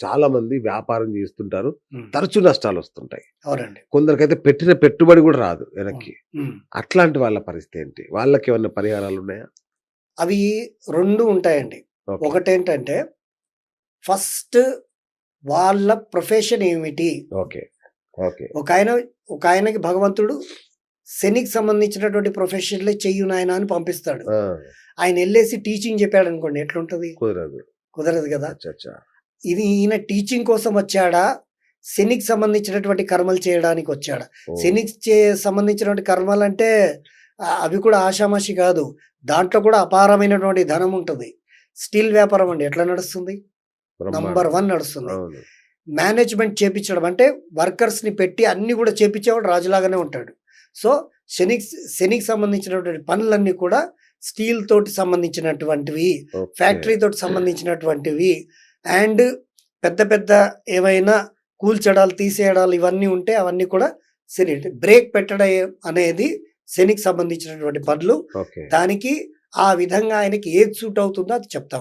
చాలా మంది వ్యాపారం చేస్తుంటారు. ఉమ్, తరచూ నష్టాలు వస్తుంటాయి. అవునండి. కొందరికైతే పెట్టిన పెట్టుబడి కూడా రాదు ఉమ్, వెనక్కి. ఉమ్. అట్లాంటి వాళ్ళ పరిస్థితి ఏంటి? వాళ్ళకి ఏమన్నా పరిహారాలు ఉన్నాయా? అవి రెండు ఉంటాయండి. ఓకే. ఒకటేంటంటే ఫస్ట్ వాళ్ళ ప్రొఫెషన్ ఏమిటి. ఓకే. ఓకే. ఒక ఆయనకి భగవంతుడు శనికి సంబంధించినటువంటి ప్రొఫెషన్లే చెయ్యు నాయన అని పంపిస్తాడు. ఆ! ఆయన వెళ్ళేసి టీచింగ్ చెప్పాడు అనుకోండి, ఎట్లుంటది? కుదరదు. కుదరదు కదా. అచ్చచ్చా! ఈయన టీచింగ్ కోసం వచ్చాడా, శనికి సంబంధించినటువంటి కర్మలు చేయడానికి వచ్చాడా? ఓహ్! శనికి సంబంధించినటువంటి కర్మలు అంటే అవి కూడా ఆషామాషి కాదు. దాంట్లో కూడా అపారమైనటువంటి ధనం ఉంటుంది. స్టీల్ వ్యాపారం అండి, ఎట్లా నడుస్తుంది? నంబర్ బ్రహ్మాండం. 1 నడుస్తుంది. అవును. మేనేజ్మెంట్ చేపించడం అంటే వర్కర్స్ని పెట్టి అన్ని కూడా చేపించేవాడు రాజులాగానే ఉంటాడు. సో శనికి సంబంధించినటువంటి పనులన్నీ కూడా స్టీల్ తోటి సంబంధించినటువంటివి, ఓకే. ఫ్యాక్టరీ తోటి సంబంధించినటువంటివి, అండ్ పెద్ద పెద్ద ఏవైనా కూల్చడాలు తీసేయడాలు ఇవన్నీ ఉంటే అవన్నీ కూడా శని. బ్రేక్ పెట్టడం అనేది శనికి సంబంధించినటువంటి పనులు. ఓకే. దానికి ఆ విధంగా ఆయనకి ఏది సూట్ అవుతుందో అది చెప్తా